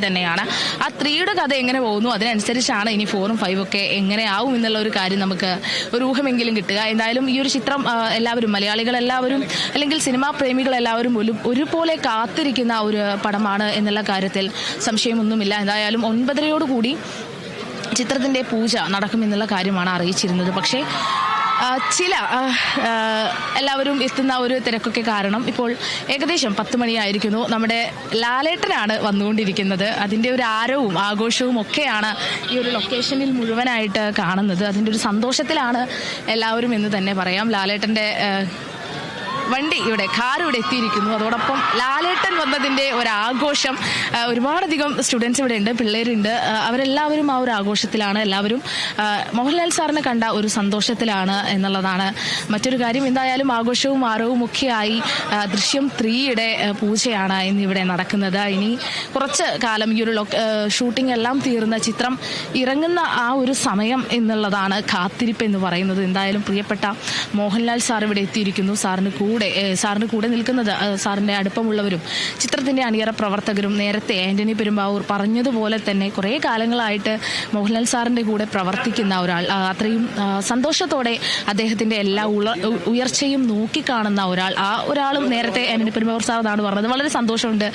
തന്നെയാണ്. ആ 3യുടെ കഥ എങ്ങനെ പോകുന്നു അതിനനുസരിച്ചാണ് ഇനി 4ഉം 5ഉം ഒക്കെ എങ്ങനെയാവും എന്നുള്ള ഒരു കാര്യം നമുക്ക് ഒരു ഊഹമെങ്കിലും കിട്ടുക. എന്തായാലും ഈ ഒരു ചിത്രം എല്ലാവരും മലയാളികളെല്ലാവരും അല്ലെങ്കിൽ സിനിമാ പ്രേമികളെല്ലാവരും ഒരുപോലെ കാത്തിരിക്കുന്ന ഒരു പടമാണ് എന്നുള്ള കാര്യത്തിൽ സംശയമൊന്നുമില്ല. എന്തായാലും 9:30 ചിത്രത്തിന്റെ പൂജ നടക്കുമെന്നുള്ള കാര്യമാണ് അറിയിച്ചിരുന്നത്. പക്ഷേ ചില എല്ലാവരും എത്തുന്ന ഒരു തിരക്കൊക്കെ കാരണം ഇപ്പോൾ ഏകദേശം 10 മണിയായിരിക്കുന്നു. നമ്മുടെ ലാലേട്ടനാണ് വന്നുകൊണ്ടിരിക്കുന്നത്. അതിൻ്റെ ഒരു ആരവവും ആഘോഷവും ഒക്കെയാണ് ഈ ഒരു ലൊക്കേഷനിൽ മുഴുവനായിട്ട് കാണുന്നത്. അതിൻ്റെ ഒരു സന്തോഷത്തിലാണ് എല്ലാവരും എന്ന് തന്നെ പറയാം. ലാലേട്ടൻ്റെ വണ്ടി കാർ ഇവിടെ എത്തിയിരിക്കുന്നു. അതോടൊപ്പം ലാലേട്ടൻ വന്നതിൻ്റെ ഒരാഘോഷം. ഒരുപാടധികം സ്റ്റുഡൻസ് ഇവിടെ ഉണ്ട്, പിള്ളേരുണ്ട്. അവരെല്ലാവരും ആ ഒരു ആഘോഷത്തിലാണ്. എല്ലാവരും മോഹൻലാൽ സാറിനെ കണ്ട ഒരു സന്തോഷത്തിലാണ് എന്നുള്ളതാണ് മറ്റൊരു കാര്യം. എന്തായാലും ആഘോഷവും ആരവവും ഒക്കെയായി ദൃശ്യം 3യുടെ പൂജയാണ് ഇന്നിവിടെ നടക്കുന്നത്. ഇനി കുറച്ച് കാലം ഈ ഒരു ഷൂട്ടിംഗ് എല്ലാം തീർന്ന ചിത്രം ഇറങ്ങുന്ന ആ ഒരു സമയം എന്നുള്ളതാണ് കാത്തിരിപ്പ് എന്ന് പറയുന്നത്. എന്തായാലും പ്രിയപ്പെട്ട മോഹൻലാൽ സാർ ഇവിടെ എത്തിയിരിക്കുന്നു. സാറിന് കൂടെ നിൽക്കുന്നത് സാറിന്റെ അടുപ്പമുള്ളവരും ചിത്രത്തിന്റെ അണിയറ പ്രവർത്തകരും. നേരത്തെ ആന്റണി പെരുമ്പാവൂർ പറഞ്ഞതുപോലെ തന്നെ കുറേ കാലങ്ങളായിട്ട് മോഹൻലാൽ സാറിന്റെ കൂടെ പ്രവർത്തിക്കുന്ന ഒരാൾ, അത്രയും സന്തോഷത്തോടെ അദ്ദേഹത്തിന്റെ എല്ലാ ഉയർച്ചയും നോക്കിക്കാണുന്ന ഒരാൾ. ആ ഒരാളും നേരത്തെ ആന്റണി പെരുമ്പാവൂർ സാർ എന്നാണ് പറഞ്ഞത്. വളരെ സന്തോഷമുണ്ട്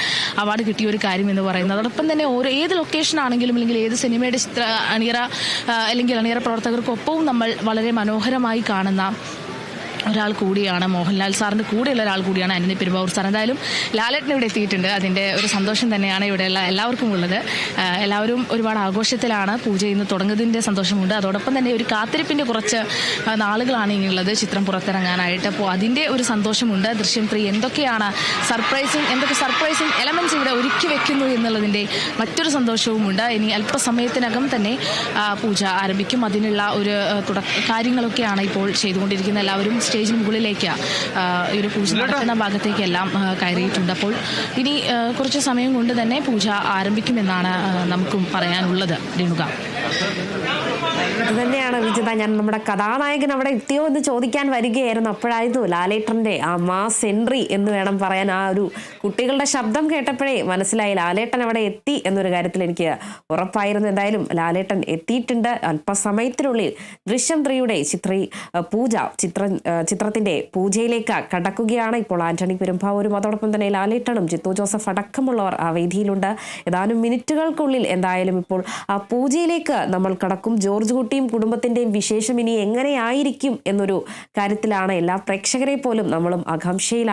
അവാർഡ് കിട്ടിയ ഒരു കാര്യം എന്ന് പറയുന്നത്. അതോടൊപ്പം തന്നെ ഏത് ലൊക്കേഷൻ ആണെങ്കിലും അല്ലെങ്കിൽ ഏത് സിനിമയുടെ അണിയറ അല്ലെങ്കിൽ അണിയറ പ്രവർത്തകർക്കൊപ്പവും നമ്മൾ വളരെ മനോഹരമായി കാണുന്ന ഒരാൾ കൂടിയാണ് മോഹൻലാൽ സാറിന്റെ കൂടെയുള്ള ഒരാൾ കൂടിയാണ് ആന്റണി പെരുമ്പാവൂർ സാർ. എന്തായാലും ലാലേട്ടൻ ഇവിടെ എത്തിയിട്ടുണ്ട്. അതിന്റെ ഒരു സന്തോഷം തന്നെയാണ് ഇവിടെയുള്ള എല്ലാവർക്കും ഉള്ളത്. എല്ലാവരും ഒരുപാട് ആഘോഷത്തിലാണ്. പൂജ ഇന്ന് തുടങ്ങുന്നതിന്റെ സന്തോഷമുണ്ട്. അതോടൊപ്പം തന്നെ ഒരു കാത്തിരിപ്പിന്റെ കുറച്ച് നാളുകളാണ് ഇനിയുള്ളത് ചിത്രം പുറത്തിറങ്ങാനായിട്ട്. അപ്പോൾ അതിന്റെ ഒരു സന്തോഷമുണ്ട്. ദൃശ്യം 3 എന്തൊക്കെ സർപ്രൈസിങ് എലമെന്റ്സ് ഇവിടെ ഒരുക്കി വെക്കുന്നു എന്നുള്ളതിന്റെ മറ്റൊരു സന്തോഷവുമുണ്ട്. ഇനി അല്പസമയത്തിനകം തന്നെ പൂജ ആരംഭിക്കും. അതിനുള്ള ഒരു കാര്യങ്ങളൊക്കെയാണ് ഇപ്പോൾ ചെയ്തുകൊണ്ടിരിക്കുന്ന. എല്ലാവരും സ്റ്റേജിന് മുകളിലേക്ക് ഈ ഒരു പൂജ നടക്കുന്ന ഭാഗത്തേക്കെല്ലാം കയറിയിട്ടുണ്ട്. അപ്പോൾ ഇനി കുറച്ച് സമയം കൊണ്ട് തന്നെ പൂജ ആരംഭിക്കുമെന്നാണ് നമുക്കും പറയാനുള്ളത്. രേണുക, ഇത് തന്നെയാണ് വിജിത. ഞാൻ നമ്മുടെ കഥാനായകൻ അവിടെ എത്തിയോ എന്ന് ചോദിക്കാൻ വരികയായിരുന്നു. അപ്പോഴായിരുന്നു ലാലേട്ടന്റെ ആ മാസ് എൻട്രി എന്ന് വേണം പറയാൻ. ആ ഒരു കുട്ടികളുടെ ശബ്ദം കേട്ടപ്പോഴേ മനസ്സിലായി ലാലേട്ടൻ അവിടെ എത്തി എന്നൊരു കാര്യത്തിൽ എനിക്ക് ഉറപ്പായിരുന്നു. എന്തായാലും ലാലേട്ടൻ എത്തിയിട്ടുണ്ട്. അല്പസമയത്തിനുള്ളിൽ ദൃശ്യം 3യുടെ ചിത്രത്തിന്റെ പൂജയിലേക്ക് കടക്കുകയാണ്. ഇപ്പോൾ ആന്റണി പെരുമ്പാവൂരും അതോടൊപ്പം തന്നെ ലാലേട്ടനും ജിത്തു ജോസഫ് അടക്കമുള്ളവർ ആ വേദിയിലുണ്ട്. ഏതാനും മിനിറ്റുകൾക്കുള്ളിൽ എന്തായാലും ഇപ്പോൾ ആ പൂജയിലേക്ക് നമ്മൾ കടക്കും. ജോർജ് കുട്ടിയും കുടുംബത്തിന്റെയും വിശേഷം ഇനി എങ്ങനെയായിരിക്കും എന്നൊരു കാര്യത്തിലാണ് എല്ലാ പ്രേക്ഷകരെ പോലും നമ്മളും ആകാംക്ഷയിലാണ്.